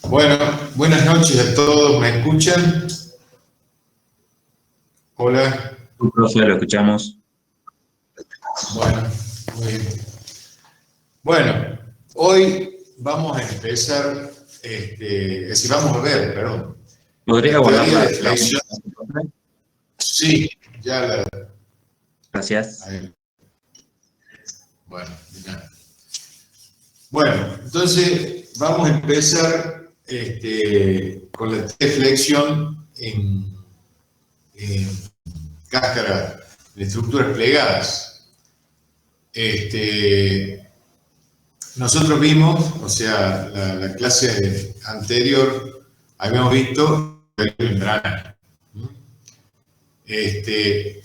Bueno, buenas noches a todos, ¿me escuchan? Hola. Profe, lo escuchamos. Bueno, muy bien. Bueno, hoy vamos a empezar, es decir, vamos a ver, perdón. ¿Podría guardar la flexión? Sí, ya la... Gracias. Bueno, ya. Bueno, entonces vamos a empezar con la flexión en cáscara de estructuras plegadas. Nosotros vimos, o sea, la clase anterior, habíamos visto el membrana. Que,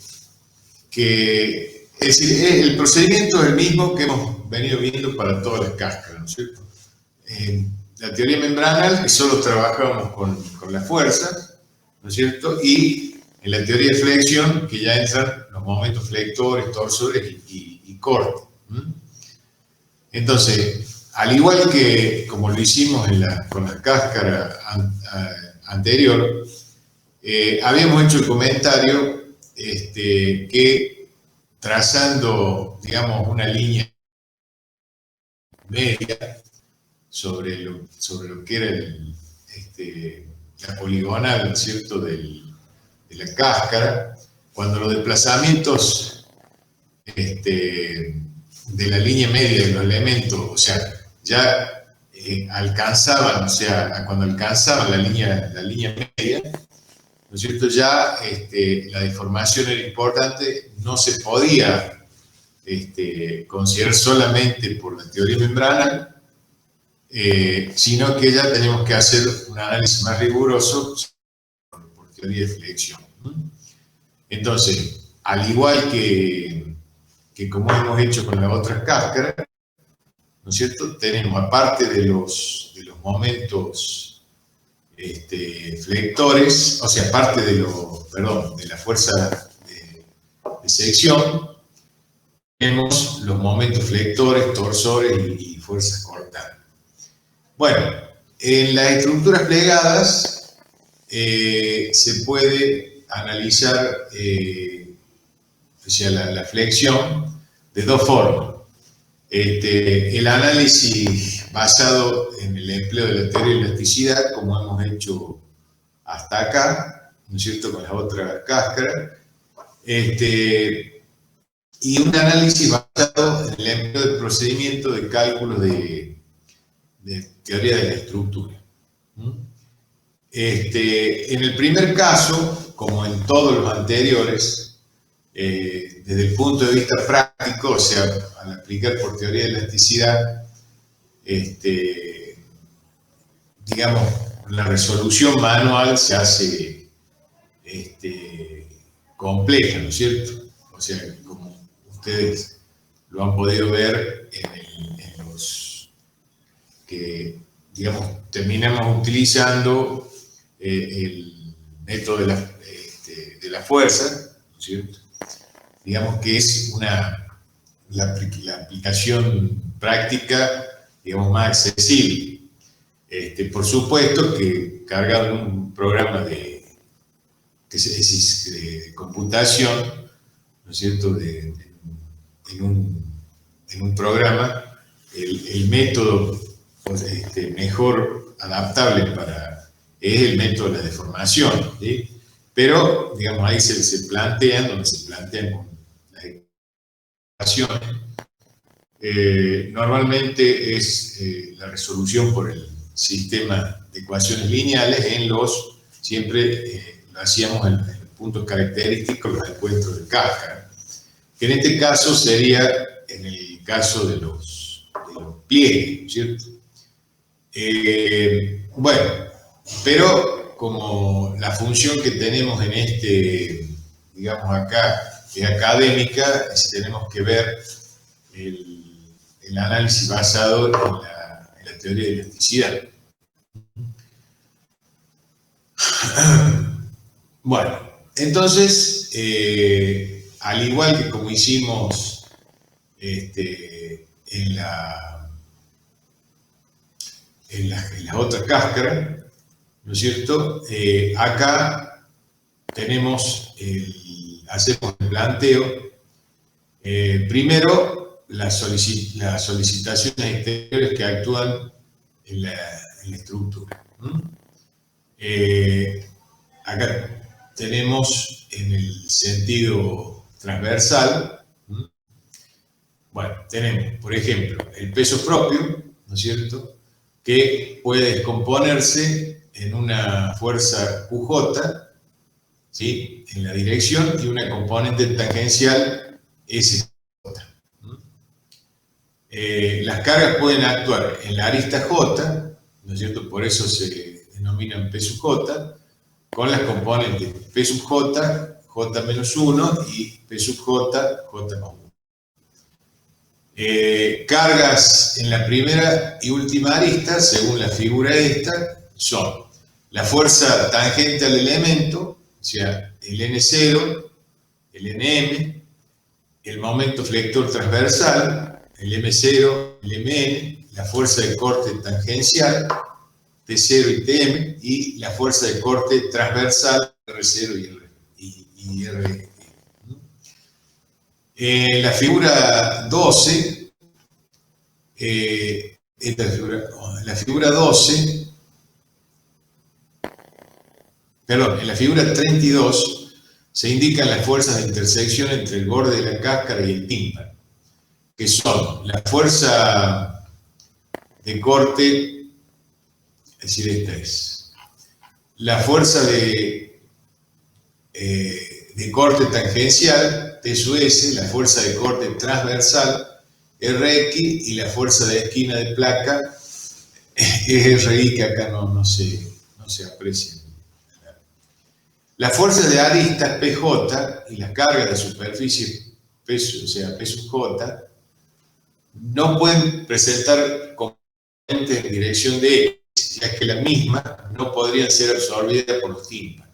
es decir, el procedimiento es el mismo que hemos venido viendo para todas las cáscaras, ¿no es cierto? En la teoría membranal, que solo trabajábamos con la fuerza, ¿no es cierto? Y en la teoría de flexión, que ya entran los momentos flectores, torsores y corte. Entonces, al igual que como lo hicimos con la cáscara anterior, habíamos hecho el comentario que trazando, digamos, una línea media sobre lo que era la poligonal, ¿no es cierto?, de la cáscara, cuando los desplazamientos de la línea media de los elementos, o sea, ya alcanzaban, o sea, cuando alcanzaban la línea media, ¿no es cierto?, ya la deformación era importante, no se podía considerar solamente por la teoría membranal, sino que ya tenemos que hacer un análisis más riguroso por teoría de flexión. Entonces, al igual que como hemos hecho con las otras cáscaras, ¿no es cierto?, tenemos, aparte de los momentos flectores, o sea, aparte de la fuerza de sección, tenemos los momentos flectores, torsores y fuerzas cortantes. Bueno, en las estructuras plegadas se puede analizar o sea, la flexión de dos formas. El análisis basado en el empleo de la teoría de elasticidad, como hemos hecho hasta acá, ¿no es cierto?, con las otras cáscaras, y un análisis basado en el empleo del procedimiento de cálculo de teoría de la estructura. En el primer caso, como en todos los anteriores, desde el punto de vista práctico, o sea, al aplicar por teoría de elasticidad, digamos, la resolución manual se hace compleja, ¿no es cierto? O sea, como ustedes lo han podido ver en los que, digamos, terminamos utilizando el método de la fuerza, ¿no es cierto? Digamos que es la aplicación práctica, digamos, más accesible. Por supuesto que cargado en un programa de computación, ¿no es cierto?, en un programa, el método mejor adaptable es el método de la deformación, ¿sí? Pero, digamos, ahí se plantean con las ecuaciones, normalmente es la resolución por el sistema de ecuaciones lineales siempre lo hacíamos en los puntos característicos, los encuentros de cáscara, que en este caso sería en el el caso de los pliegues, ¿cierto? Bueno, pero como la función que tenemos en digamos acá, es académica, tenemos que ver el análisis basado en la teoría de elasticidad. Bueno, entonces, al igual que como hicimos en las otras cáscaras, ¿no es cierto? Acá hacemos el planteo. Primero, las solicitaciones exteriores que actúan en la estructura. Acá tenemos en el sentido transversal, bueno, tenemos, por ejemplo, el peso propio, ¿no es cierto?, que puede descomponerse en una fuerza QJ, ¿sí?, en la dirección, y una componente tangencial SJ. Las cargas pueden actuar en la arista J, ¿no es cierto?, por eso se denominan P sub J, con las componentes P sub J, J menos 1 y P sub J, J más 1. Cargas en la primera y última arista, según la figura esta, son la fuerza tangente al elemento, o sea, el N0, el Nm, el momento flector transversal, el M0, el Mn, la fuerza de corte tangencial, T0 y Tm, y la fuerza de corte transversal, R0 y R. En la figura 12, la figura 12, perdón, en la figura 32 se indican las fuerzas de intersección entre el borde de la cáscara y el tímpano, que son la fuerza de corte, es decir, esta es la fuerza de corte tangencial, T sub S, la fuerza de corte transversal, Rx, y la fuerza de esquina de placa es Ri, que acá no se aprecia. La fuerza de aristas PJ y las cargas de superficie P, o sea, P sub J, no pueden presentar componentes en dirección de X, ya que la misma no podrían ser absorbidas por los tímpanos.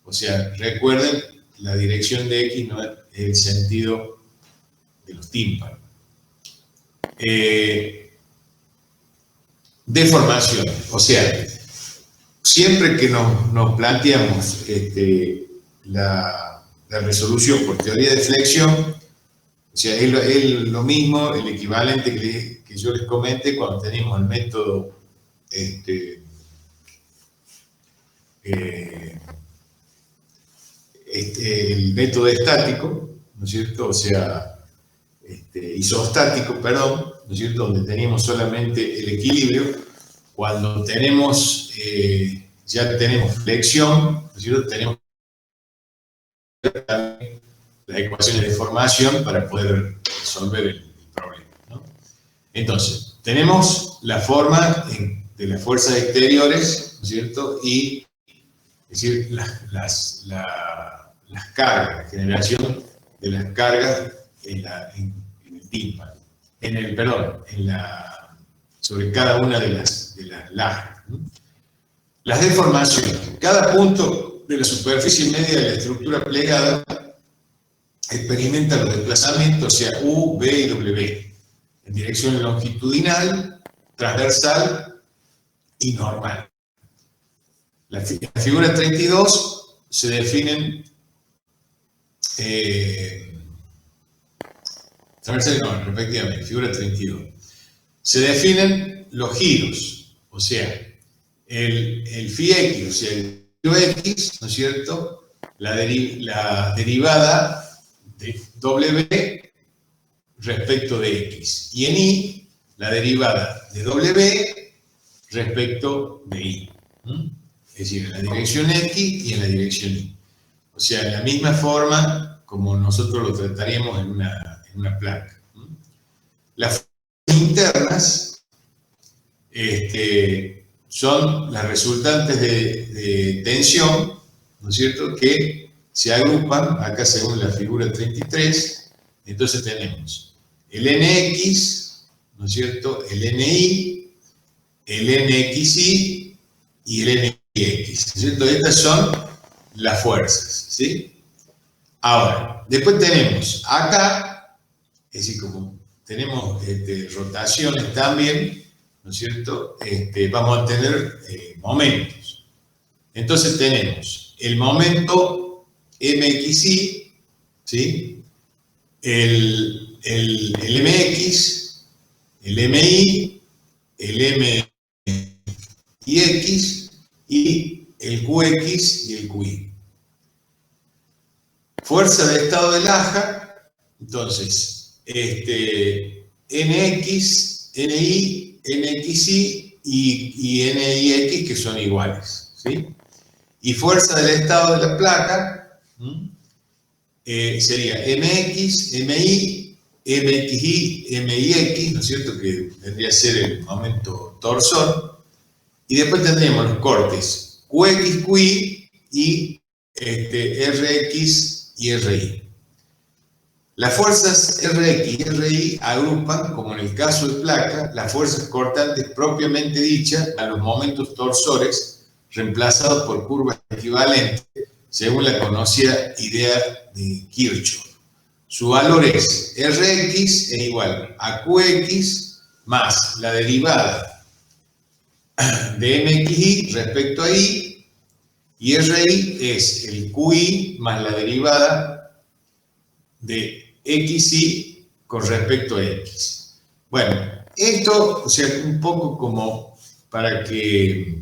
O sea, recuerden, la dirección de X no es el sentido de los tímpanos. Deformación, o sea, siempre que nos planteamos la resolución por teoría de flexión, o sea, es lo mismo, el equivalente que yo les comenté cuando tenemos el método el método estático, ¿no es cierto? O sea, isostático, perdón, ¿no es cierto? Donde teníamos solamente el equilibrio. Cuando ya tenemos flexión, ¿no es cierto? Tenemos las ecuaciones de deformación para poder resolver el problema, ¿no? Entonces, tenemos la forma de las fuerzas exteriores, ¿no es cierto? Y, es decir, las cargas, la generación de las cargas en el tímpano, sobre cada una de las lajas, ¿no? Las deformaciones. Cada punto de la superficie media de la estructura plegada experimenta los desplazamientos, o sea, U, V y W, en dirección longitudinal, transversal y normal. En la figura 32 se definen transversal y normal, respectivamente, figura 32. Se definen los giros, o sea, el phi x, o sea, el giro x, ¿no es cierto? La derivada de w respecto de x. Y en y, la derivada de w respecto de y. Es decir, en la dirección x y en la dirección y. O sea, en la misma forma como nosotros lo trataríamos en una placa. Las fuerzas internas son las resultantes de tensión, ¿no es cierto?, que se agrupan, acá según la figura 33, entonces tenemos el NX, ¿no es cierto?, el NI, el NXI y el NX, ¿no es cierto? Estas son las fuerzas, ¿sí? Ahora, después tenemos acá, es decir, como tenemos rotaciones también, ¿no es cierto?, vamos a tener momentos. Entonces tenemos el momento MXI, ¿sí?, el MX, el MI, el MIX y el QX y el QI. Fuerza de estado de Laja, entonces, NX, NI, NXI y NIX que son iguales, ¿sí? Y fuerza del estado de la placa sería MX, MI, MXI, MIX, ¿no es cierto?, que vendría a ser el momento torsor. Y después tendríamos los cortes QX, QI y RX y RI. Las fuerzas RX y RI agrupan, como en el caso de placa, las fuerzas cortantes propiamente dichas a los momentos torsores, reemplazados por curvas equivalentes, según la conocida idea de Kirchhoff. Su valor es Rx es igual a Qx más la derivada de MXI respecto a I, y RI es el QI más la derivada de XI con respecto a X. Bueno, esto, o sea, un poco como para que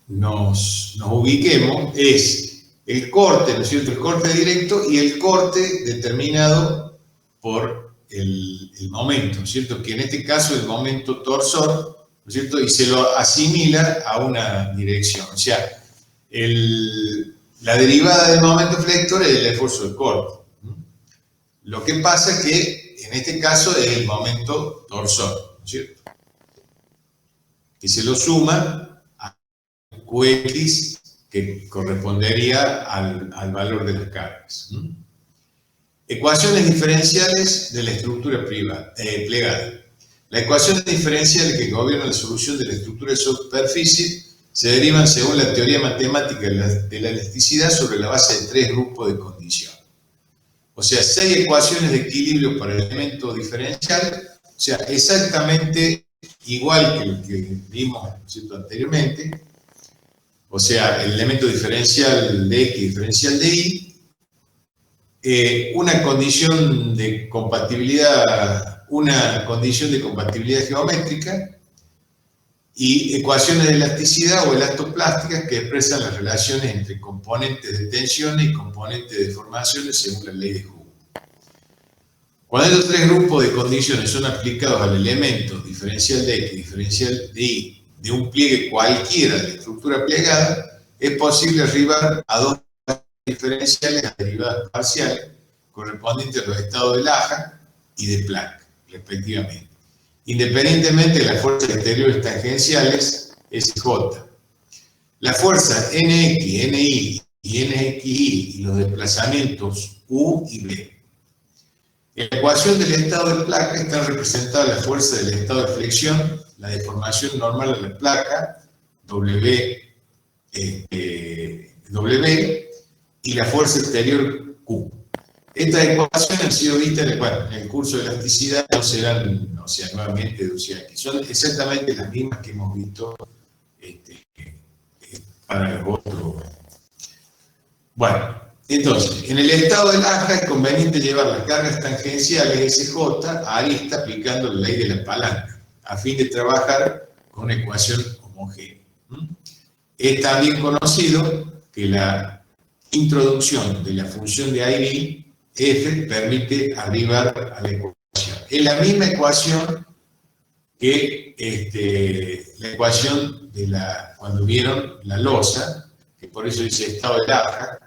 nos ubiquemos, es el corte, ¿no es cierto?, el corte directo y el corte determinado por el momento, ¿no es cierto?, que en este caso el momento torsor, ¿no es cierto?, y se lo asimila a una dirección. O sea, la derivada del momento flector es el esfuerzo de corte. Lo que pasa es que en este caso es el momento torsor, ¿no es cierto?, que se lo suma a QX, que correspondería al valor de las cargas. Ecuaciones diferenciales de la estructura plegada. Las ecuaciones diferenciales que gobiernan la solución de la estructura de superficie se derivan según la teoría matemática de la elasticidad sobre la base de 3 grupos de condiciones. O sea, 6 ecuaciones de equilibrio para el elemento diferencial, o sea, exactamente igual que lo que vimos, ¿cierto?, anteriormente. O sea, el elemento diferencial de X, diferencial de Y, una condición de compatibilidad geométrica y ecuaciones de elasticidad o elastoplásticas que expresan las relaciones entre componentes de tensiones y componentes de deformaciones según la ley de Hooke. Cuando estos 3 grupos de condiciones son aplicados al elemento diferencial de X, diferencial de Y, de un pliegue cualquiera de la estructura plegada, es posible arribar a 2 diferenciales a derivadas parciales correspondientes a los estados de Laja y de Planck, respectivamente, independientemente de las fuerzas exteriores tangenciales SJ. Las fuerzas NX, NI y NXI y los desplazamientos U y B. En la ecuación del estado de placa están representadas las fuerzas del estado de flexión, la deformación normal de la placa, W, y la fuerza exterior Q. Estas ecuaciones han sido vistas en el curso de elasticidad, no serán, o sea, nuevamente deducidas aquí. Son exactamente las mismas que hemos visto para los otros. Bueno, entonces, en el estado de Laja es conveniente llevar las cargas tangenciales SJ a arista aplicando la ley de la palanca, a fin de trabajar con una ecuación homogénea. Es también conocido que la introducción de la función de Airy F permite arribar a la ecuación. Es la misma ecuación que la ecuación de cuando vieron la losa, que por eso dice estado de Laja.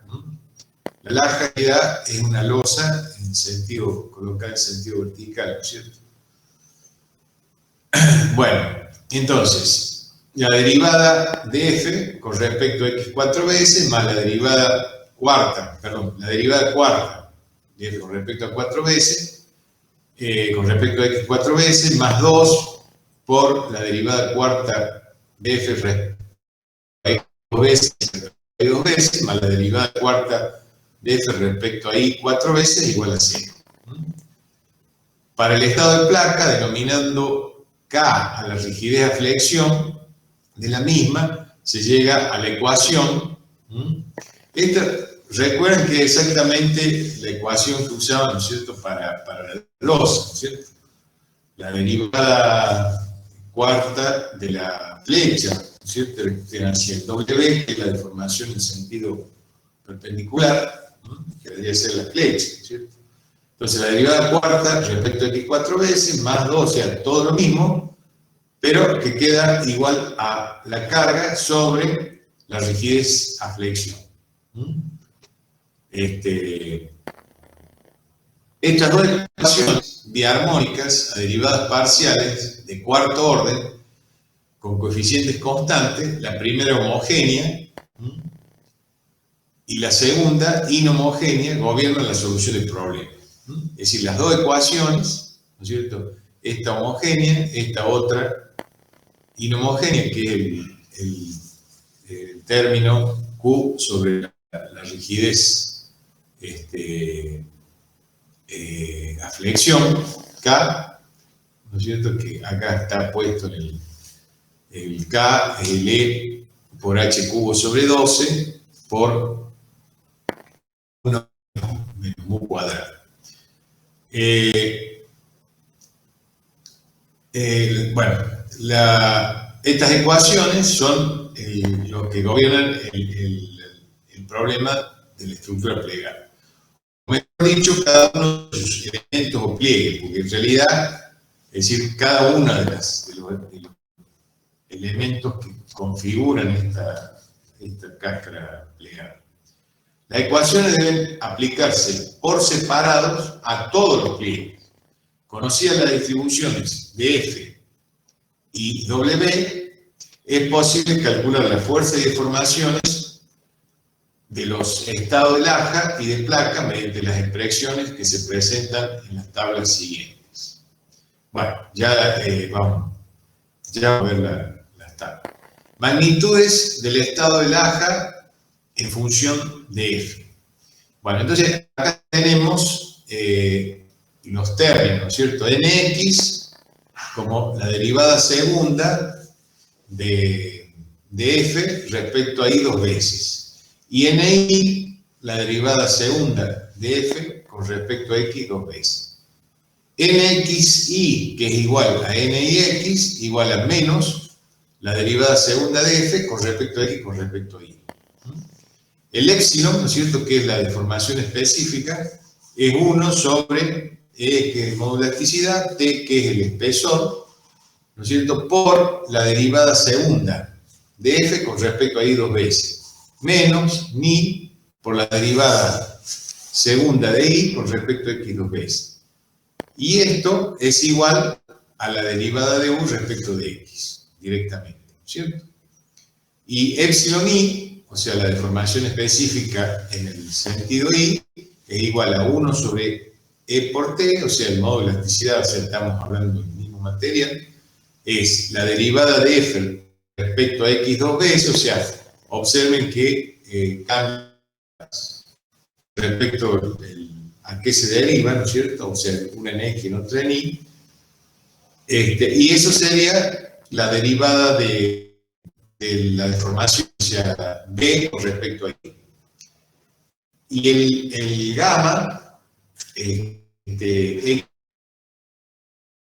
La laja que da es una losa en sentido, colocada en sentido vertical, ¿no es cierto? Bueno, entonces, la derivada de f con respecto a x 4 veces más la derivada cuarta de f con respecto a 4 veces, con respecto a x 4 veces, más 2 por la derivada cuarta de f respecto a x 2 veces, más la derivada cuarta de f respecto a y 4 veces igual a 0. Para el estado de placa, denominando K a la rigidez a flexión de la misma, se llega a la ecuación. Recuerden que es exactamente la ecuación que usaban, ¿no es cierto?, para la losa, ¿no es cierto? La derivada cuarta de la flecha, ¿no es cierto?, hacia el W, que es la deformación en sentido perpendicular, que debería ser la flecha, ¿no es cierto? Entonces, la derivada cuarta respecto a x 4 veces, más 2, o sea, todo lo mismo, pero que queda igual a la carga sobre la rigidez a flexión. Estas dos ecuaciones biarmónicas a derivadas parciales de cuarto orden, con coeficientes constantes, la primera homogénea y la segunda inhomogénea, gobiernan la solución del problema. Es decir, las dos ecuaciones, ¿no es cierto? Esta homogénea, esta otra inhomogénea, que es el término Q sobre la rigidez a flexión, K, ¿no es cierto? Que acá está puesto en el K, es el E por H cubo sobre 12 por 1 menos mu cuadrado. Bueno, estas ecuaciones son lo que gobiernan el problema de la estructura plegable. Mejor dicho, cada uno de sus elementos o pliegues, porque en realidad, es decir, cada uno de los elementos que configuran esta cáscara plegable. Las ecuaciones deben aplicarse por separados a todos los pliegues. Conocidas las distribuciones de F y W, es posible calcular la fuerza y deformaciones de los estados de laja y de placa mediante las expresiones que se presentan en las tablas siguientes. Bueno, ya vamos a ver las tablas. Magnitudes del estado de laja en función de F. Bueno, entonces acá tenemos los términos, ¿cierto? Nx como la derivada segunda de F respecto a y 2 veces. Y Ni la derivada segunda de F con respecto a x 2 veces. Nxy, que es igual a Nix, igual a menos la derivada segunda de F con respecto a x con respecto a y. El épsilon, ¿no es cierto?, que es la deformación específica, es 1 sobre E, que es el módulo de elasticidad, T, que es el espesor, ¿no es cierto?, por la derivada segunda de F con respecto a y 2 veces, menos ni por la derivada segunda de y con respecto a x 2 veces. Y esto es igual a la derivada de u respecto de x, directamente, ¿no es cierto? Y epsilon i, o sea, la deformación específica en el sentido y, es igual a 1 sobre E por T, o sea, el módulo de elasticidad, o sea, estamos hablando del mismo material, es la derivada de F respecto a x 2 veces, o sea, observen que cambia respecto a qué se deriva, ¿no es cierto? O sea, una en x y otra en y. Y eso sería la derivada de la deformación, o sea, B con respecto a y. Y el gamma es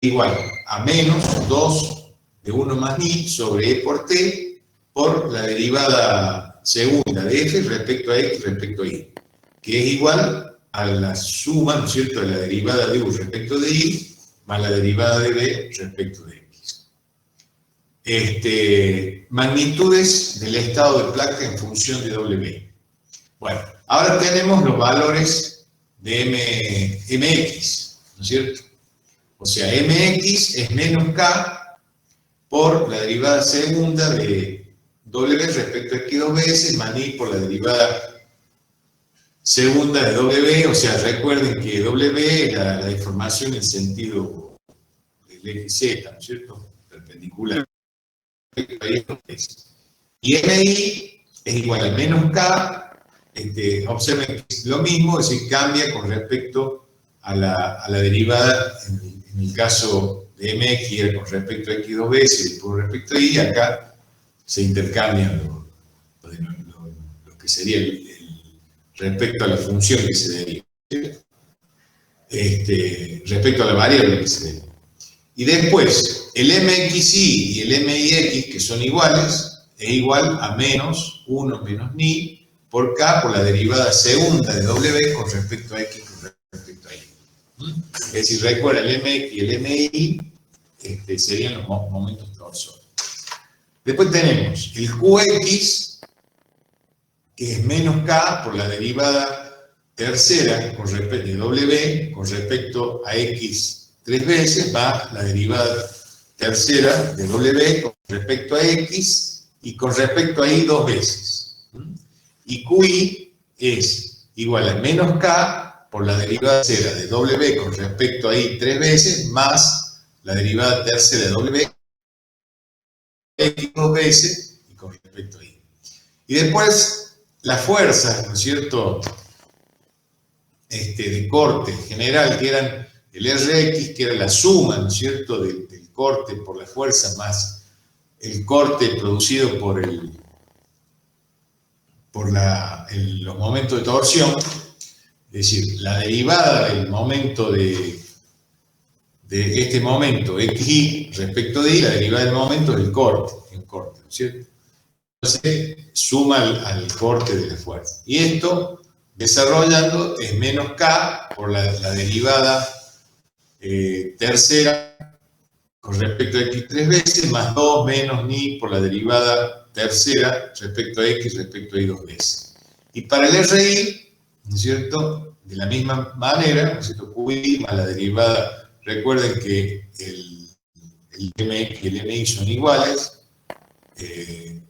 igual a menos 2 de 1 más ni sobre E por T por la derivada segunda de F respecto a X respecto a Y, que es igual a la suma, ¿no es cierto?, de la derivada de U respecto de Y más la derivada de B respecto de X. Magnitudes del estado de placa en función de W. Bueno, Ahora tenemos los valores de mx, ¿no es cierto? O sea, mx es menos k por la derivada segunda de w respecto a x dos veces, más i por la derivada segunda de w. O sea, recuerden que w era la deformación en sentido del eje z, ¿no es cierto? Perpendicular. Y mi es igual a menos k. Observen que es lo mismo, es decir, cambia con respecto a la derivada, en el caso de mx era con respecto a x dos veces y con respecto a y, acá se intercambian lo que sería respecto a la función que se deriva, respecto a la variable que se deriva. Y después, el mxy y el mix, que son iguales, es igual a menos 1 menos ni por k por la derivada segunda de w con respecto a x con respecto a y. Es decir, recuerda, el mx y el mi serían los momentos torsores. Después tenemos el qx, que es menos k por la derivada tercera con respecto de w con respecto a x 3 veces, más la derivada tercera de w con respecto a x y con respecto a y 2 veces. Y qi es igual a menos k por la derivada tercera de w con respecto a y 3 veces, más la derivada tercera de w x 2 veces y con respecto a y. Y después las fuerzas, ¿no es cierto?, de corte general, que eran el Rx, que era la suma, ¿no es cierto?, del corte por la fuerza más el corte producido por los momentos de torsión, es decir, la derivada del momento de este momento xy respecto de y, la derivada del momento del corte, ¿no es cierto? Entonces, suma al corte de la fuerza. Y esto, desarrollando, es menos k por la derivada tercera con respecto a x 3 veces, más 2 menos ni por la derivada tercera respecto a x respecto a y 2 veces. Y para el RI, ¿no es cierto?, de la misma manera, ¿no es cierto?, QI más la derivada, recuerden que el MX y el MI son iguales, en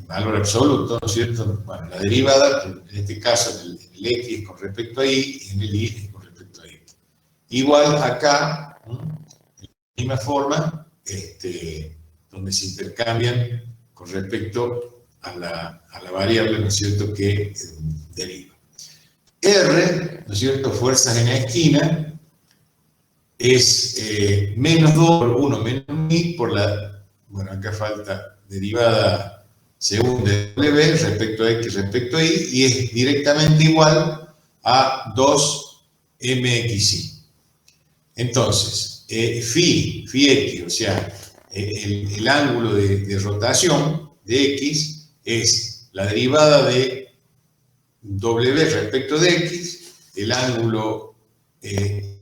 valor absoluto, ¿no es cierto? Bueno, la derivada, en este caso, en el X con respecto a Y, y en el Y es con respecto a Y. Igual acá, ¿no?, de la misma forma, donde se intercambian con respecto a la variable, ¿no es cierto?, que deriva. R, ¿no es cierto?, fuerzas en la esquina, es menos 2 por 1 menos mi por la, bueno, acá falta derivada segunda de W respecto a X respecto a Y, y es directamente igual a 2mxy. Entonces, phi X, o sea, el ángulo de rotación de X es la derivada de W respecto de X, el ángulo en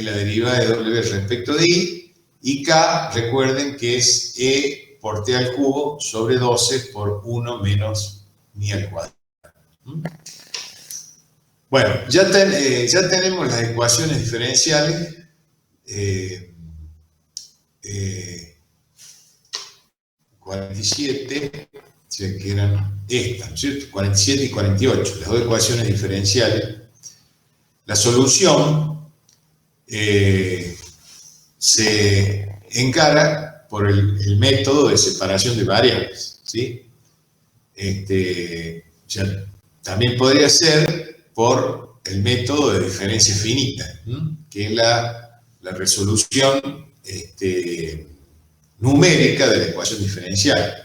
la derivada de W respecto de Y K, recuerden que es E por T al cubo sobre 12 por 1 menos mi al cuadrado. Bueno, ya tenemos las ecuaciones diferenciales. 47, o sea, que eran estas, ¿no es cierto?, 47 y 48, las dos ecuaciones diferenciales. La solución se encara por el método de separación de variables, ¿sí? Ya, también podría ser por el método de diferencia finita, que es la resolución numérica de la ecuación diferencial.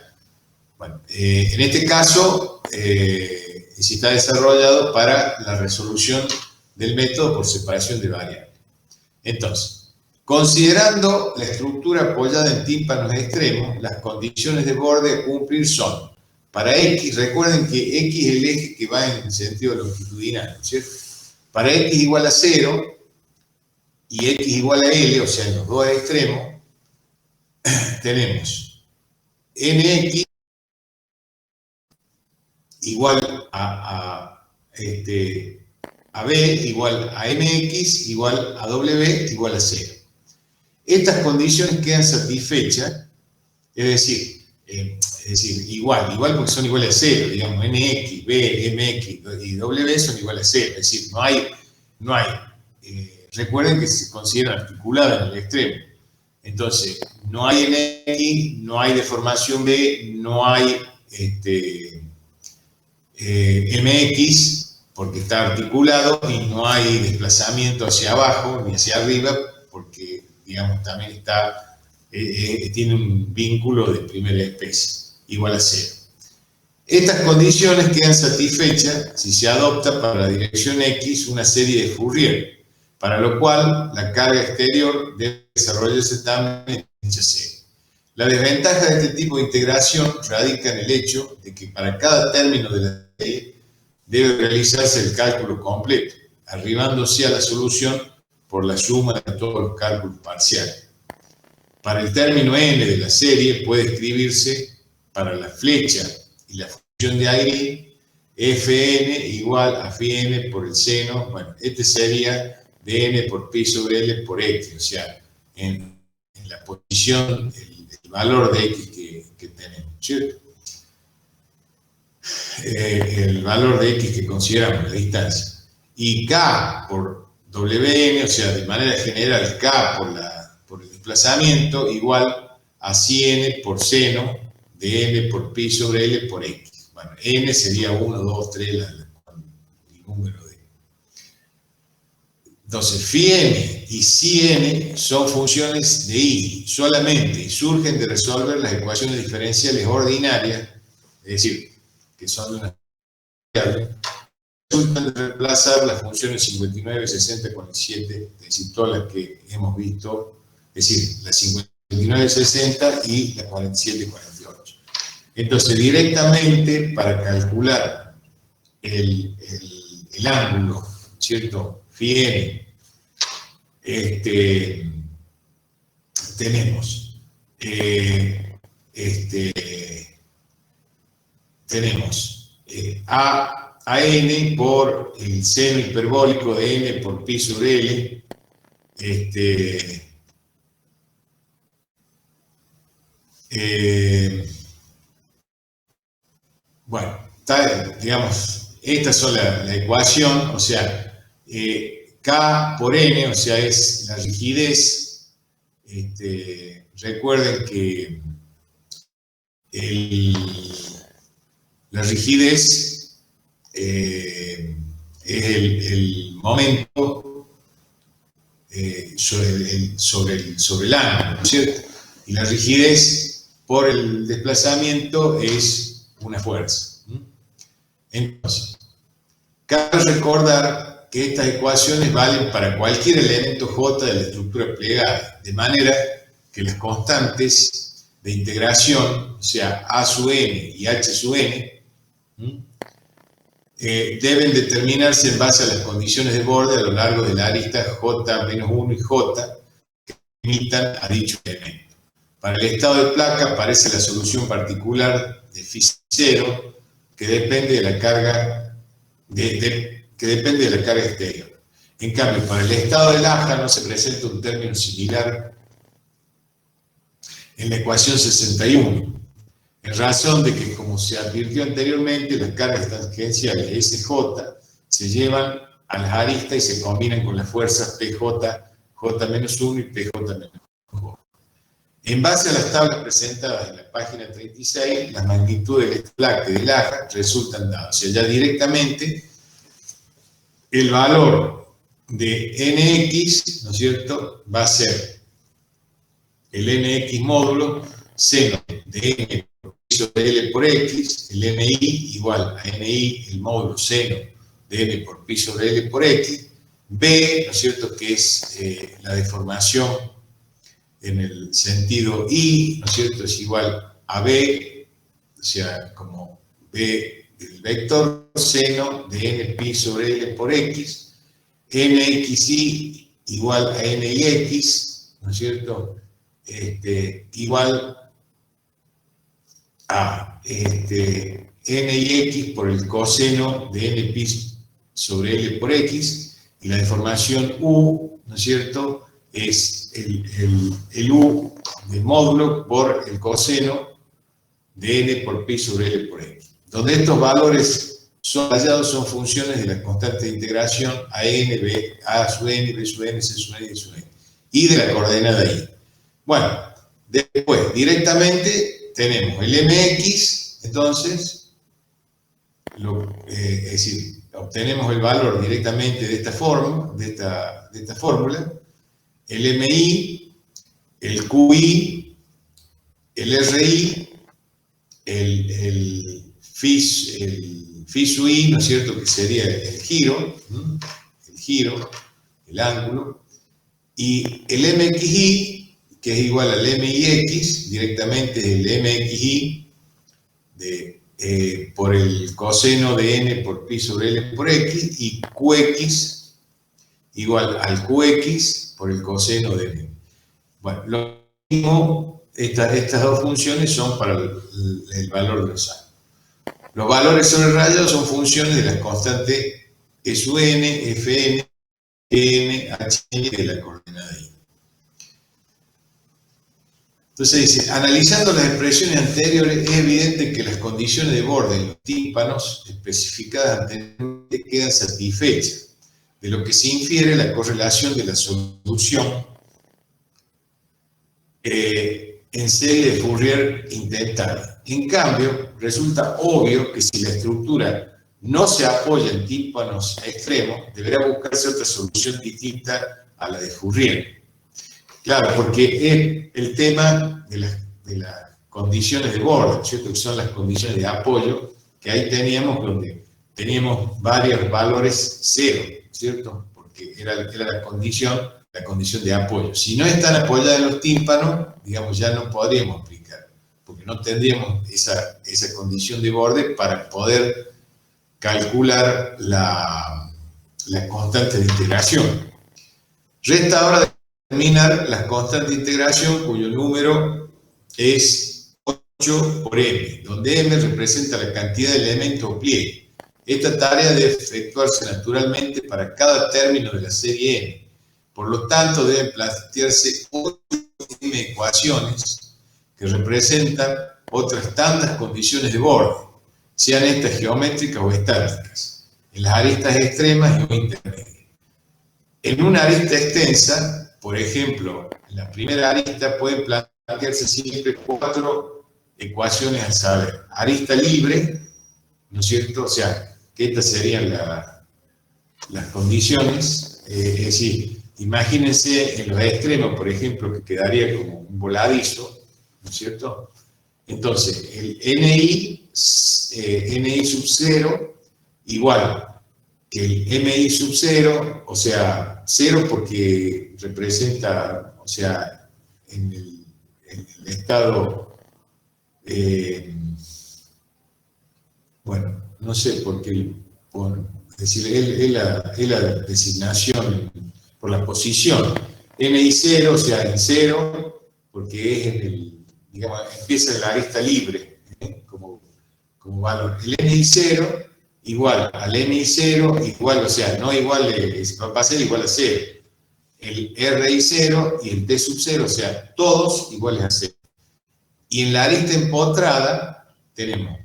Bueno, en este caso, sí está desarrollado para la resolución del método por separación de variables. Entonces, considerando la estructura apoyada en tímpanos extremos, las condiciones de borde a cumplir son: para X, recuerden que X es el eje que va en sentido longitudinal, ¿no es cierto? Para X igual a 0 y X igual a L, o sea, en los dos extremos, tenemos NX igual a B igual a MX igual a W igual a 0. Estas condiciones quedan satisfechas, es decir, igual porque son iguales a 0, digamos, NX, B, MX y W son iguales a 0, es decir, no hay recuerden que se consideran articuladas en el extremo, entonces no hay NX, no hay deformación B, no hay MX, porque está articulado, y no hay desplazamiento hacia abajo ni hacia arriba, porque, digamos, también está, tiene un vínculo de primera especie, igual a 0. Estas condiciones quedan satisfechas si se adopta para la dirección X una serie de Fourier, para lo cual la carga exterior debe desarrollarse también en dicha serie. La desventaja de este tipo de integración radica en el hecho de que para cada término de la serie debe realizarse el cálculo completo, arribándose a la solución por la suma de todos los cálculos parciales. Para el término n de la serie puede escribirse para la flecha y la función de Airy fn igual a phi n por el seno, bueno, este sería dn por pi sobre L por x, o sea, en la posición, el valor de x que tenemos, ¿cierto? El valor de x que consideramos, la distancia, y k por wn, o sea, de manera general, k por el desplazamiento, igual a psi n por seno de n por pi sobre L por x. Bueno, n sería 1, 2, 3, el número de. Entonces, phi n y psi n son funciones de y solamente, y surgen de resolver las ecuaciones diferenciales ordinarias, es decir, que son de una variable, resultan de reemplazar las funciones 59, 60, 47, es decir, todas las que hemos visto, es decir, las 59, 60 y las 47, 48. Entonces, directamente, para calcular el ángulo, ¿cierto? Phi n, tenemos a n por el seno hiperbólico de n por pi sobre L, bueno, digamos, estas son la ecuación, o sea, K por N, o sea, es la rigidez. Recuerden que la rigidez es el momento sobre el ángulo, ¿no es cierto? Y la rigidez por el desplazamiento es una fuerza. Entonces, cabe recordar que estas ecuaciones valen para cualquier elemento J de la estructura plegada, de manera que las constantes de integración, o sea, A sub n y H sub n, deben determinarse en base a las condiciones de borde a lo largo de la arista J-1 y J que limitan a dicho elemento. Para el estado de placa aparece la solución particular de phi 0 que depende de la carga exterior. En cambio, para el estado de Laja no se presenta un término similar en la ecuación 61, en razón de que, como se advirtió anteriormente, las cargas tangenciales SJ se llevan a las aristas y se combinan con las fuerzas PJ, J-1 y PJ-1. En base a las tablas presentadas en la página 36, las magnitudes del plaque de Laja resultan dadas. O sea, ya directamente el valor de NX, ¿no es cierto?, va a ser el NX módulo seno de N por pi sobre L por X, el NI igual a NI, el módulo seno de N por pi sobre L por X, B, ¿no es cierto?, que es la deformación en el sentido I, ¿no es cierto?, es igual a B, o sea, como B del vector seno de N pi sobre L por X, NXI igual a NIX, ¿no es cierto?, igual a n y x por el coseno de n pi sobre L por X, y la deformación U, ¿no es cierto?, es el U de módulo por el coseno de N por pi sobre L por X, donde estos valores son hallados son funciones de la constante de integración a n, b, a sub n, b sub n, c sub n, d sub n, y de la coordenada y. Bueno, después, directamente, tenemos el mx, entonces, es decir, obtenemos el valor directamente de esta forma, de esta fórmula, el mi, el qi, el ri, el phi sub i, ¿no es cierto?, que sería el giro, el ángulo, y el mxi, que es igual al mix, directamente el mxi por el coseno de n por pi sobre L por X, y qx igual al qx por el coseno de n. Bueno, lo mismo, estas dos funciones son para el valor de los ángulos. Los valores sobre rayados son funciones de las constantes E sub n, fn, n, hn de la coordenada y. Entonces dice, analizando las expresiones anteriores, es evidente que las condiciones de borde en los tímpanos especificadas anteriormente quedan satisfechas, de lo que se infiere la correlación de la solución en serie de Fourier intentada. En cambio, resulta obvio que si la estructura no se apoya en tímpanos extremos, deberá buscarse otra solución distinta a la de Fourier. Claro, porque es el tema de las condiciones de borde, ¿cierto?, que son las condiciones de apoyo, que ahí teníamos donde teníamos varios valores cero, ¿cierto?, porque era la condición de apoyo. Si no están apoyadas en los tímpanos, digamos, ya no podríamos aplicar, porque no tendríamos esa condición de borde para poder calcular la constante de integración. Resta ahora determinar las constantes de integración cuyo número es 8 por m, donde m representa la cantidad de elementos o pliegue. Esta tarea debe efectuarse naturalmente para cada término de la serie n. Por lo tanto, deben plantearse 8 m ecuaciones que representan otras tantas condiciones de borde, sean estas geométricas o estáticas, en las aristas extremas o intermedias. En una arista extensa, por ejemplo, en la primera arista pueden plantearse siempre 4 ecuaciones al saber. Arista libre, ¿no es cierto? O sea, que estas serían las condiciones. Es decir, imagínense en los extremos, por ejemplo, que quedaría como un voladizo, ¿no es cierto? Entonces, el ni sub 0 igual que el mi sub 0, o sea, 0 porque representa, o sea, en el estado, bueno, no sé por qué, es decir, es la designación por la posición. Mi 0, o sea, en 0, porque es en el, digamos, empieza en la arista libre, como valor. El mi 0 igual al mi 0, igual, o sea, no igual, va a ser igual a 0. El ri 0 y el t sub 0, o sea, todos iguales a 0. Y en la arista empotrada tenemos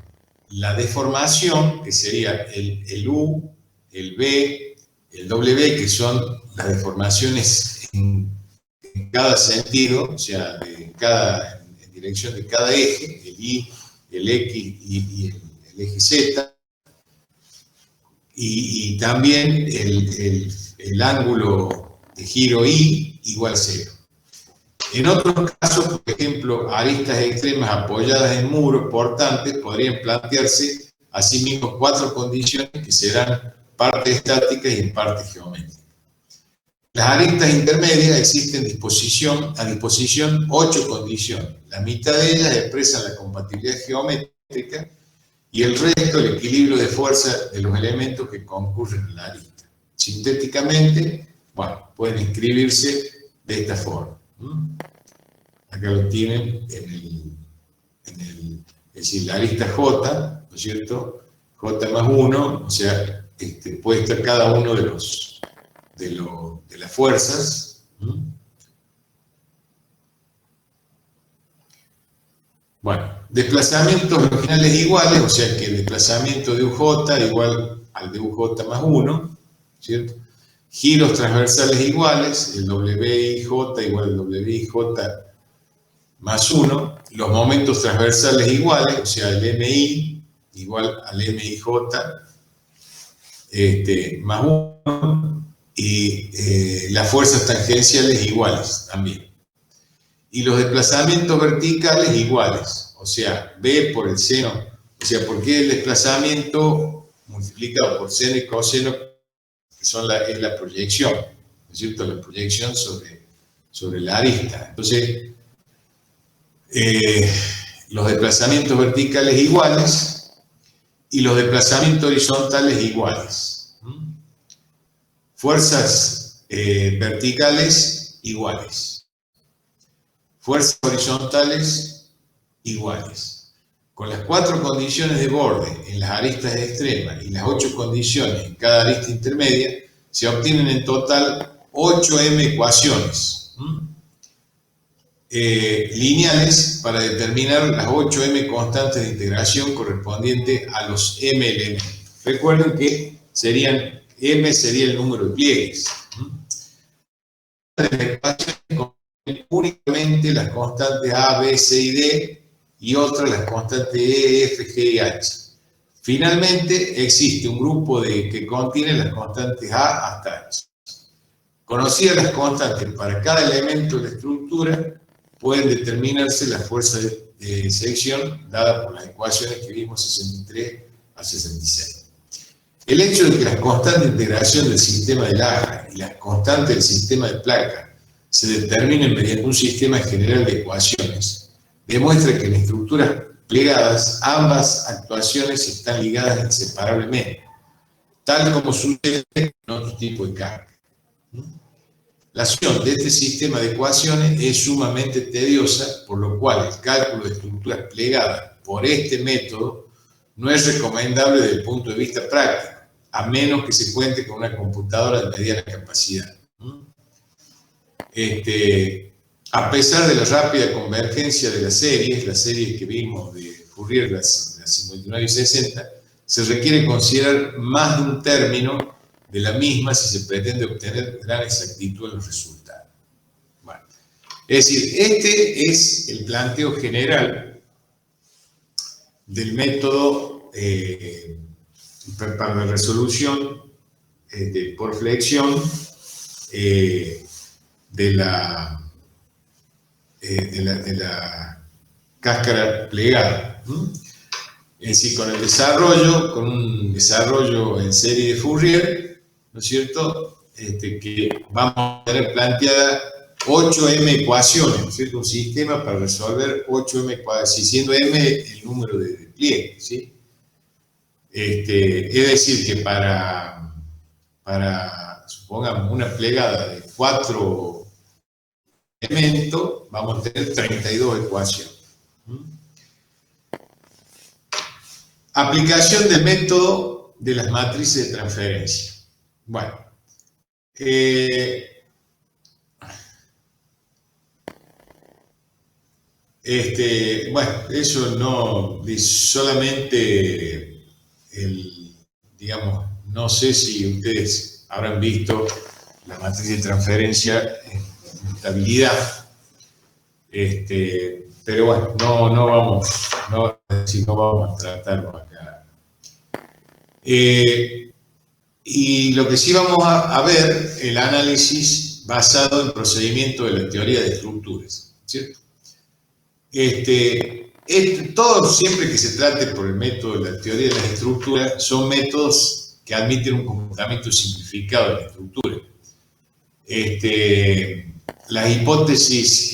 la deformación, que sería el u, el b, el w, que son las deformaciones en cada sentido, o sea, en dirección de cada eje, el y, el x y el eje z. Y también el ángulo de giro I igual 0. En otros casos, por ejemplo, aristas extremas apoyadas en muros portantes podrían plantearse asimismo 4 condiciones que serán parte estáticas y en parte geométricas. Las aristas intermedias existen a disposición 8 condiciones. La mitad de ellas expresan la compatibilidad geométrica y el resto, el equilibrio de fuerza de los elementos que concurren en la arista. Sintéticamente, bueno, pueden escribirse de esta forma. Acá lo tienen es decir, la arista J, ¿no es cierto? J más 1, o sea, puede estar cada uno de las fuerzas. Bueno, desplazamientos longitudinales iguales, o sea que el desplazamiento de UJ igual al de UJ más 1, ¿cierto? Giros transversales iguales, el WIJ igual al WIJ más 1, los momentos transversales iguales, o sea, el MI igual al MIJ más 1, y las fuerzas tangenciales iguales también. Y los desplazamientos verticales iguales, o sea, B por el seno, o sea, porque el desplazamiento multiplicado por seno y coseno es la proyección, ¿no es cierto? La proyección sobre la arista. Entonces, los desplazamientos verticales iguales y los desplazamientos horizontales iguales. Fuerzas verticales iguales. Fuerzas horizontales iguales. Con las 4 condiciones de borde en las aristas extremas y las 8 condiciones en cada arista intermedia, se obtienen en total 8m ecuaciones lineales para determinar las 8m constantes de integración correspondientes a los m elementos. Recuerden que m sería el número de pliegues. Las ecuaciones contienen únicamente las constantes a, b, c y d, y otras las constantes E, F, G y H. Finalmente, existe un grupo que contiene las constantes A hasta H. Conocidas las constantes para cada elemento de la estructura, pueden determinarse las fuerzas de sección dadas por las ecuaciones que vimos 63 a 66. El hecho de que las constantes de integración del sistema de Lagrange y las constantes del sistema de placa se determinen mediante un sistema general de ecuaciones demuestra que en estructuras plegadas ambas actuaciones están ligadas inseparablemente, tal como sucede en otro tipo de carga. La solución de este sistema de ecuaciones es sumamente tediosa, por lo cual el cálculo de estructuras plegadas por este método no es recomendable desde el punto de vista práctico, a menos que se cuente con una computadora de mediana capacidad. A pesar de la rápida convergencia de las series que vimos de Fourier, las 59 y 60, se requiere considerar más de un término de la misma si se pretende obtener gran exactitud en los resultados. Bueno, es decir, este es el planteo general del método para la resolución por flexión de la cáscara plegada. Es decir, con un desarrollo en serie de Fourier, ¿no es cierto? Que vamos a tener planteada 8m ecuaciones, ¿no es cierto? Un sistema para resolver 8m ecuaciones, siendo m el número de pliegues, ¿sí? Es decir, que para supongamos, una plegada de 4 elementos, vamos a tener 32 ecuaciones. Aplicación del método de las matrices de transferencia. Bueno, bueno, eso no, solamente digamos, no sé si ustedes habrán visto la matriz de transferencia en estabilidad, pero bueno, no vamos a tratarlo acá. Y lo que sí vamos a ver, el análisis basado en procedimiento de la teoría de estructuras, ¿cierto? Todo siempre que se trate por el método de la teoría de las estructuras, son métodos que admiten un comportamiento simplificado de la estructura. Las hipótesis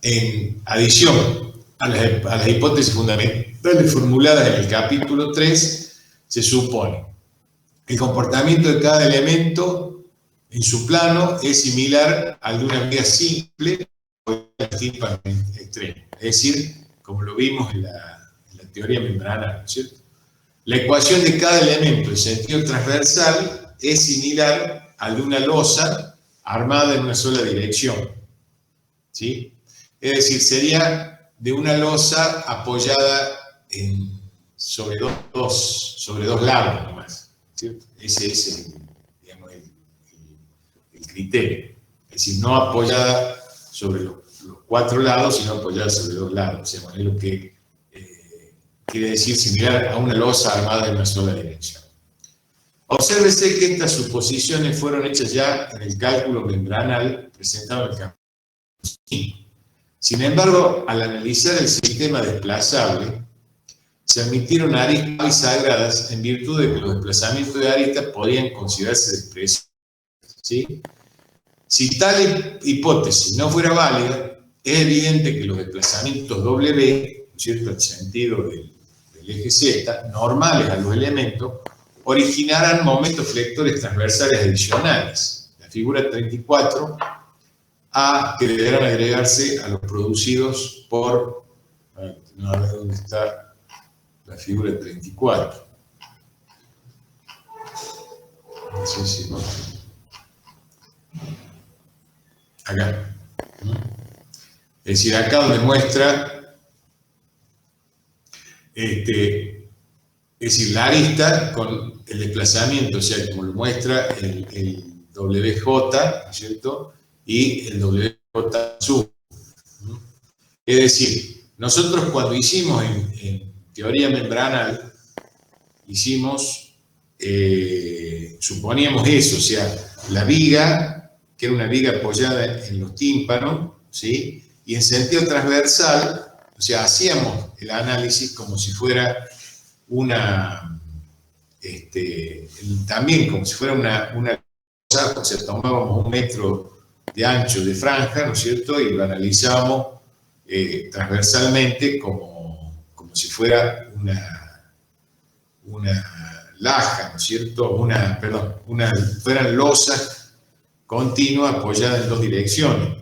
en adición a las hipótesis fundamentales formuladas en el capítulo 3, se supone que el comportamiento de cada elemento en su plano es similar al de una vía simple tímpano extremo. Es decir, como lo vimos en la teoría membranal, ¿no es cierto? La ecuación de cada elemento en sentido transversal es similar a de una losa armada en una sola dirección, ¿sí? Es decir, sería de una losa apoyada sobre dos lados nomás, ¿cierto? Ese es digamos, el criterio. Es decir, no apoyada sobre los 4 lados, sino apoyada sobre 2 lados. O sea, es lo que quiere decir similar a una losa armada en una sola dirección. Obsérvese que estas suposiciones fueron hechas ya en el cálculo membranal presentado en el campo. Sin embargo, al analizar el sistema desplazable, se admitieron aristas bisagradas en virtud de que los desplazamientos de aristas podían considerarse despreciables, ¿sí? Si tal hipótesis no fuera válida, es evidente que los desplazamientos W, ¿cierto?, en sentido del eje Z, normales a los elementos, originarán momentos flectores transversales adicionales. La figura 34 A, que deberán agregarse a los producidos por... No, a ver dónde está la figura 34. No sé si no. Acá. Es decir, acá donde muestra, es decir, la arista con el desplazamiento, o sea, como lo muestra el WJ, ¿no es cierto? Y el WJ sub. Es decir, nosotros cuando hicimos en teoría membranal, suponíamos eso, o sea, la viga, que era una viga apoyada en los tímpanos, ¿sí? Y en sentido transversal, o sea, hacíamos el análisis como si fuera también como si fuera una cosa, o sea, tomábamos 1 metro de ancho de franja, ¿no es cierto? Y lo analizábamos transversalmente como si fuera una laja, ¿no es cierto? Fueran losas continua apoyada en 2 direcciones.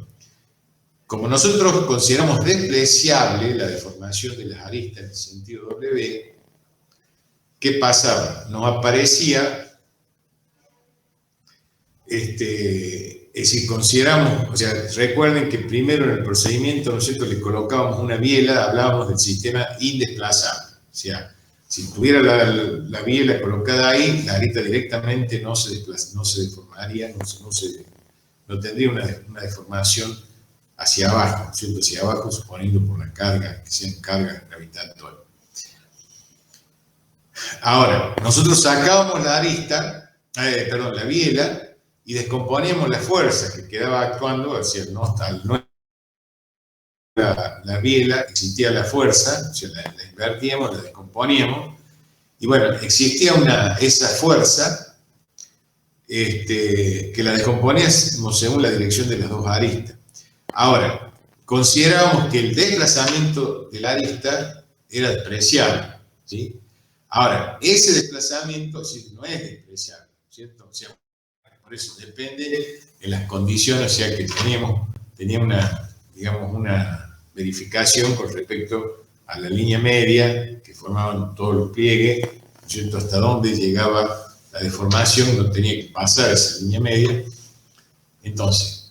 Como nosotros consideramos despreciable la deformación de las aristas en el sentido W, ¿qué pasaba? Nos aparecía, es decir, consideramos, o sea, recuerden que primero en el procedimiento, ¿no es cierto?, le colocábamos una biela, hablábamos del sistema indesplazable. O sea, si tuviera la biela colocada ahí, la arista directamente no se deformaría, no tendría una deformación hacia abajo, ¿cierto? Hacia abajo, suponiendo por la carga, que sean cargas gravitatorias. Ahora, nosotros sacábamos la la biela, y descomponíamos la fuerza que quedaba actuando, o sea, no la biela, existía la fuerza, o sea, la invertíamos, la descomponíamos, y bueno, existía esa fuerza que la descomponíamos según la dirección de las 2 aristas. Ahora, considerábamos que el desplazamiento de la arista era despreciable, ¿sí? Ahora, ese desplazamiento no es despreciable, ¿cierto? O sea, por eso depende de las condiciones, o sea, que tenía una verificación con respecto a la línea media que formaban todos los pliegues, ¿cierto? Hasta dónde llegaba la deformación, no tenía que pasar esa línea media. Entonces,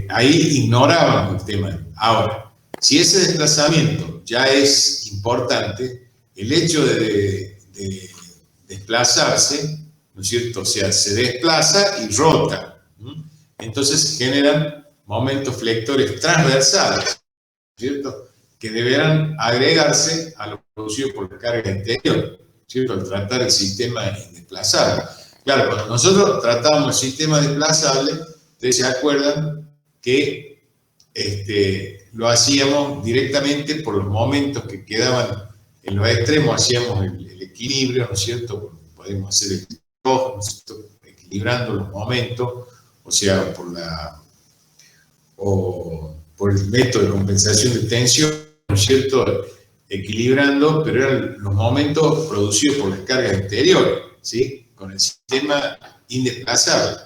ahí ignorábamos el tema. Ahora, si ese desplazamiento ya es importante, el hecho de desplazarse, ¿no es cierto? O sea, se desplaza y rota. Entonces generan momentos flectores transversales, ¿cierto?, que deberán agregarse a lo producido por la carga interior, ¿cierto?, al tratar el sistema indesplazable. Claro, cuando nosotros tratábamos el sistema desplazable, ustedes se acuerdan que lo hacíamos directamente por los momentos que quedaban en los extremos, hacíamos el equilibrio, ¿no es cierto? Podemos hacer el reloj, ¿no es cierto?, equilibrando los momentos, o sea, por el método de compensación de tensión, ¿no es cierto?, equilibrando, pero eran los momentos producidos por las cargas exteriores, ¿sí?, con el sistema indesplazable.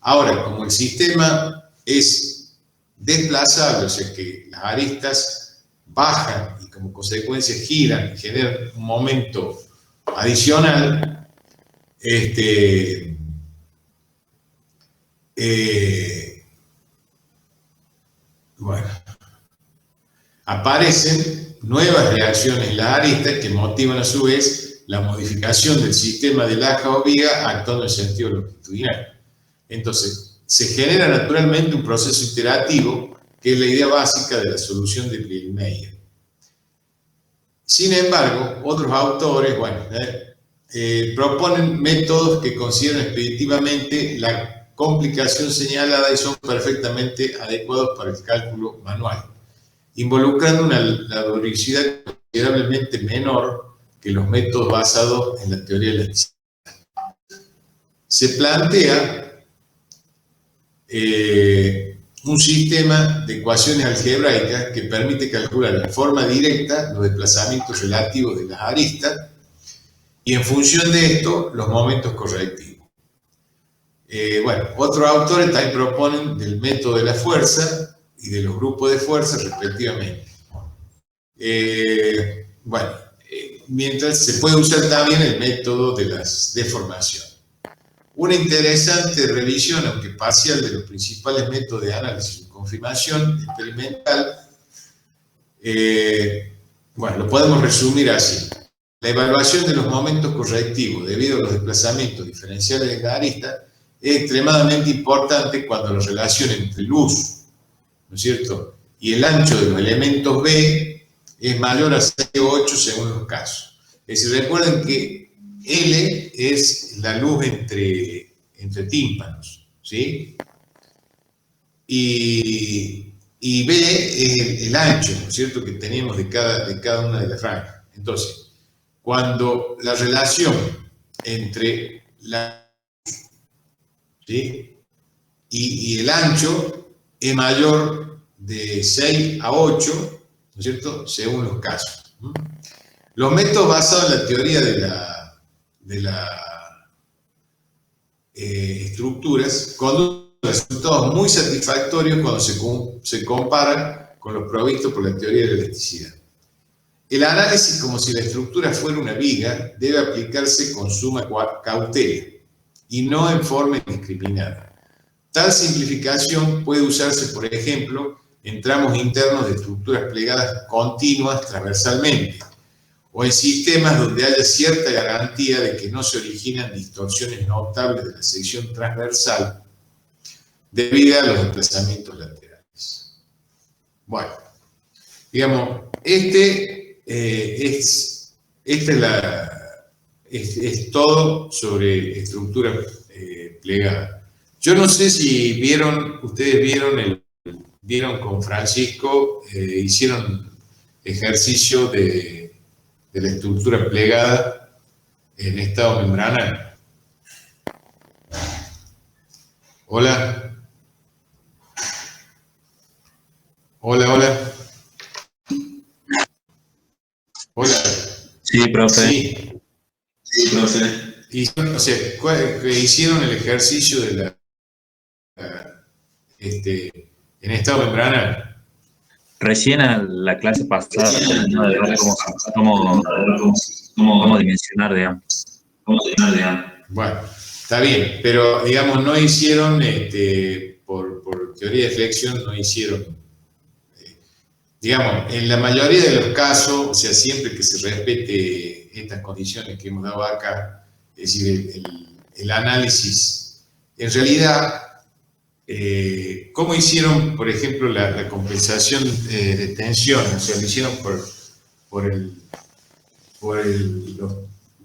Ahora, como el sistema es desplazable, o sea que las aristas bajan y como consecuencia giran y generan un momento adicional, bueno, aparecen nuevas reacciones en las aristas que motivan a su vez la modificación del sistema de laja o viga actuando en sentido longitudinal. Entonces, se genera naturalmente un proceso iterativo que es la idea básica de la solución de Brillmeyer. Sin embargo, otros autores, proponen métodos que consideran expeditivamente la complicación señalada y son perfectamente adecuados para el cálculo manual, involucrando una laboriosidad considerablemente menor que los métodos basados en la teoría de la elasticidad. Se plantea un sistema de ecuaciones algebraicas que permite calcular en forma directa los desplazamientos relativos de las aristas y en función de esto los momentos correctivos. Otros autores también proponen del método de la fuerza y de los grupos de fuerza respectivamente. Mientras se puede usar también el método de las deformaciones. Una interesante revisión, aunque parcial, de los principales métodos de análisis y confirmación experimental, lo podemos resumir así. La evaluación de los momentos correctivos debido a los desplazamientos diferenciales de la arista es extremadamente importante cuando la relación entre luz, ¿no es cierto?, y el ancho de los elementos B es mayor a 6 o 8 según los casos. Es decir, recuerden que L es la luz entre tímpanos, ¿sí? Y B es el ancho, ¿no es cierto?, que tenemos de cada una de las franjas. Entonces, cuando la relación entre la luz, ¿sí?, y el ancho es mayor de 6 a 8, ¿no es cierto?, según los casos. Los métodos basados en la teoría de las estructuras conducen a resultados muy satisfactorios cuando se comparan con los provistos por la teoría de la elasticidad. El análisis como si la estructura fuera una viga debe aplicarse con suma cautela y no en forma indiscriminada. Tal simplificación puede usarse, por ejemplo, en tramos internos de estructuras plegadas continuas transversalmente, o en sistemas donde haya cierta garantía de que no se originan distorsiones notables de la sección transversal debido a los desplazamientos laterales. Bueno, digamos, es todo sobre estructura plegada. Yo no sé si ustedes vieron con Francisco, hicieron ejercicio de la estructura plegada en estado membranal. Hola. Hola. Sí, profe. Sí, profe. Hicieron el ejercicio de en estado membranal. Recién a la clase pasada terminó de ver cómo dimensionar, digamos. Bueno, está bien, pero digamos, no hicieron, por teoría de flexión, no hicieron, digamos, en la mayoría de los casos, o sea, siempre que se respete estas condiciones que hemos dado acá, es decir, el análisis, en realidad, ¿cómo hicieron, por ejemplo, la compensación de tensión? O sea, lo hicieron por el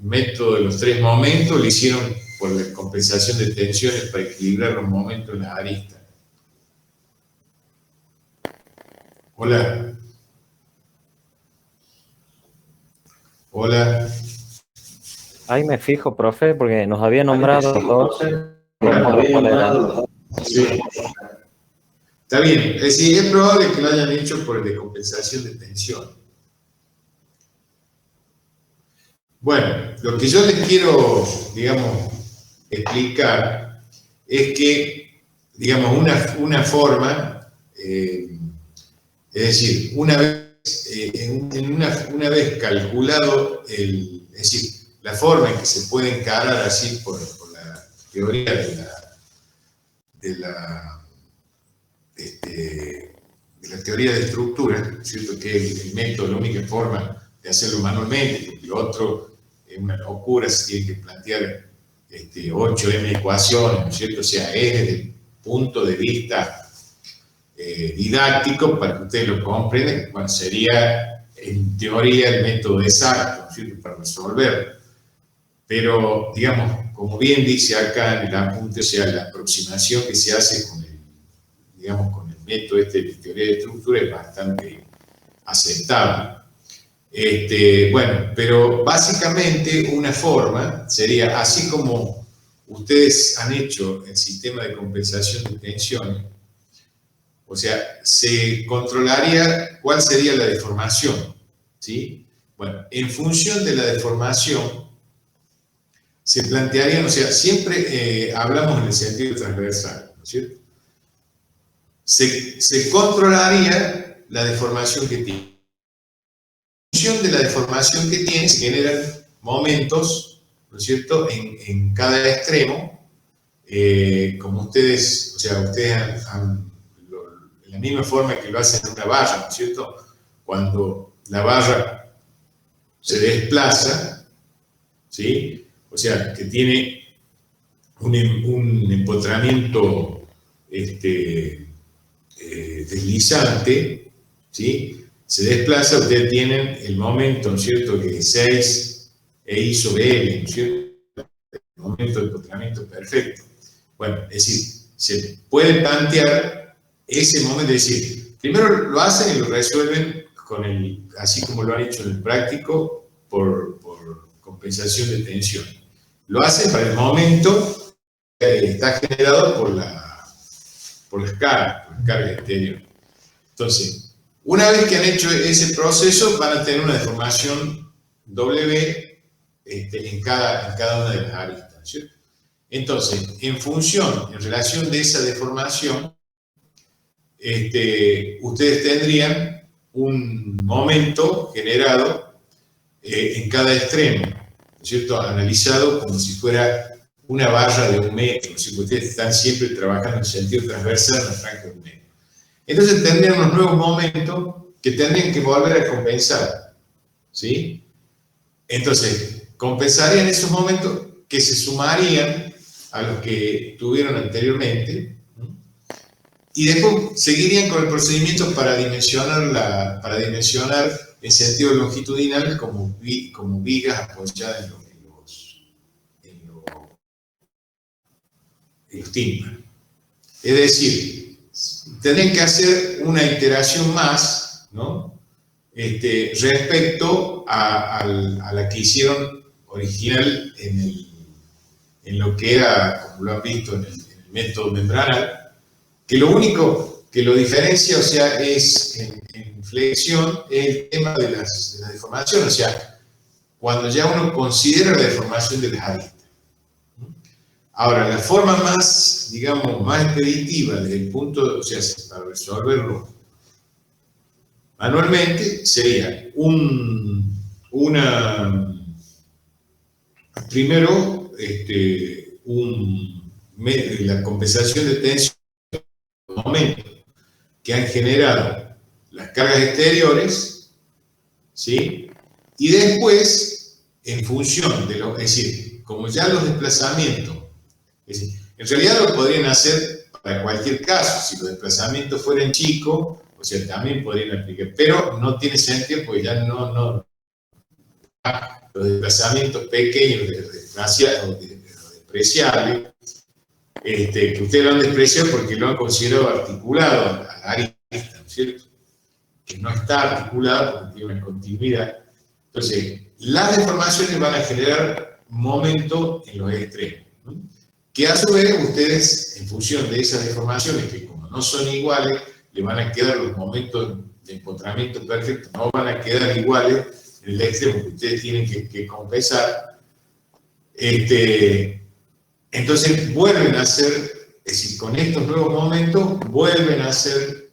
método de los 3 momentos, lo hicieron por la compensación de tensiones para equilibrar los momentos en las aristas. Hola. Ahí me fijo, profe, porque nos había nombrado dos. Sí. Está bien, es decir, es probable que lo hayan hecho por descompensación de tensión. Bueno, lo que yo les quiero, digamos, explicar es que, digamos, una forma es decir, una vez calculado es decir, la forma en que se puede encarar así por la teoría de la teoría de estructura, ¿cierto? Que el método, la única forma de hacerlo manualmente, porque lo otro es una locura, se tiene que plantear 8M ecuaciones, ¿no es cierto? O sea, es desde el punto de vista didáctico, para que ustedes lo comprendan, bueno, sería en teoría el método exacto, ¿no es cierto?, para resolver. Pero, digamos, como bien dice acá en el apunte, o sea, la aproximación que se hace con el método de teoría de estructura es bastante aceptable. Bueno, pero básicamente una forma sería, así como ustedes han hecho el sistema de compensación de tensiones, o sea, se controlaría cuál sería la deformación, ¿sí? Bueno, en función de la deformación, se plantearían, o sea, siempre hablamos en el sentido transversal, ¿no es cierto? Se controlaría la deformación que tiene. En función de la deformación que tiene, se generan momentos, ¿no es cierto?, en cada extremo, como ustedes, o sea, ustedes en la misma forma que lo hacen en una barra, ¿no es cierto?, cuando la barra se desplaza, ¿sí?, o sea, que tiene un empotramiento deslizante, ¿sí?, se desplaza, ustedes tienen el momento, ¿no es cierto?, que es 6 EI sobre L, ¿no es cierto?, el momento de empotramiento perfecto. Bueno, es decir, se puede plantear ese momento, es decir, primero lo hacen y lo resuelven así como lo han hecho en el práctico, por compensación de tensión. Lo hacen para el momento que está generado por las cargas exteriores. Entonces, una vez que han hecho ese proceso, van a tener una deformación W en cada una de las aristas, ¿cierto? Entonces, en relación de esa deformación, ustedes tendrían un momento generado en cada extremo, ¿no es cierto?, analizado como si fuera una barra de 1 metro, si ustedes están siempre trabajando en sentido transversal en la franja de 1 metro. Entonces tendrían unos nuevos momentos que tendrían que volver a compensar, ¿sí? Entonces, compensarían esos momentos que se sumarían a los que tuvieron anteriormente, ¿no?, y después seguirían con el procedimiento para dimensionar en sentido longitudinal como vigas apoyadas en los tímpanos. Es decir, tendrían que hacer una iteración más, ¿no?, respecto a la que hicieron original en lo que era, como lo han visto en el método membranal, que lo único que lo diferencia, o sea, es en flexión, el tema de las deformaciones, o sea, cuando ya uno considera la deformación de las aristas. Ahora, la forma más, digamos, más expeditiva desde el punto, o sea, para resolverlo manualmente, sería primero, la compensación de tensión momentos que han generado las cargas exteriores, ¿sí?, y después, en función de es decir, como ya los desplazamientos, es decir, en realidad lo podrían hacer para cualquier caso, si los desplazamientos fueran chicos, o sea, también podrían aplicar, pero no tiene sentido porque ya no los desplazamientos pequeños, despreciables, que ustedes lo han despreciado porque lo han considerado articulado a la arista, ¿no es cierto?, que no está articulado porque tiene una continuidad. Entonces, las deformaciones van a generar momentos en los extremos, ¿no?, que a su vez ustedes, en función de esas deformaciones, que como no son iguales, le van a quedar los momentos de empotramiento perfecto, no van a quedar iguales en el extremo que ustedes tienen que compensar. Entonces vuelven a hacer, es decir, con estos nuevos momentos, vuelven a hacer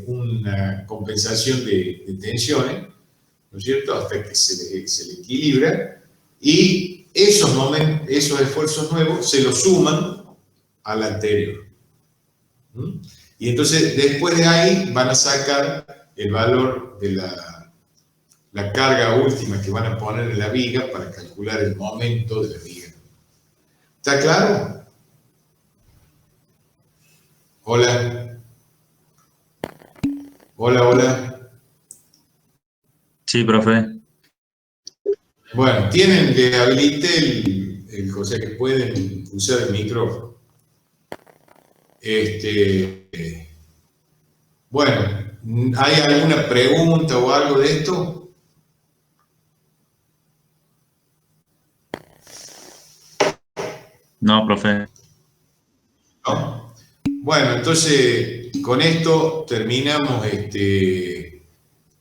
una compensación de tensiones, ¿no es cierto?, hasta que se le equilibra, y esos esfuerzos nuevos se los suman al anterior. ¿Mm? Y entonces, después de ahí, van a sacar el valor de la carga última que van a poner en la viga para calcular el momento de la viga. ¿Está claro? Hola. Hola, hola. Sí, profe. Bueno, le habilité o sea que pueden usar el micrófono. Bueno, ¿hay alguna pregunta o algo de esto? No, profe. ¿No? Bueno, entonces con esto terminamos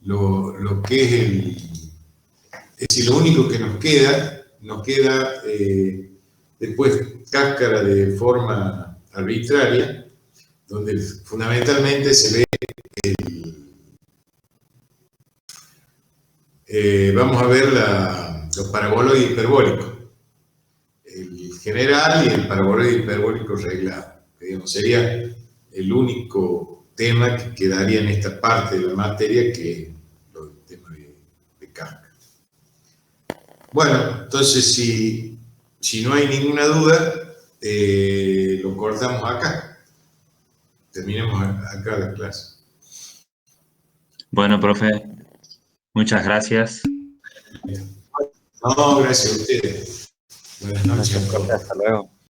lo que es decir, lo único que nos queda después cáscara de forma arbitraria, donde fundamentalmente se ve vamos a ver los paraboloides hiperbólicos, el general y el paraboloide hiperbólico reglado, que digamos, sería el único tema que quedaría en esta parte de la materia que es el tema de cáscara. Bueno, entonces si no hay ninguna duda, lo cortamos acá. Terminemos acá la clase. Bueno, profe, muchas gracias. No, gracias a ustedes. Buenas noches a todos. Hasta luego.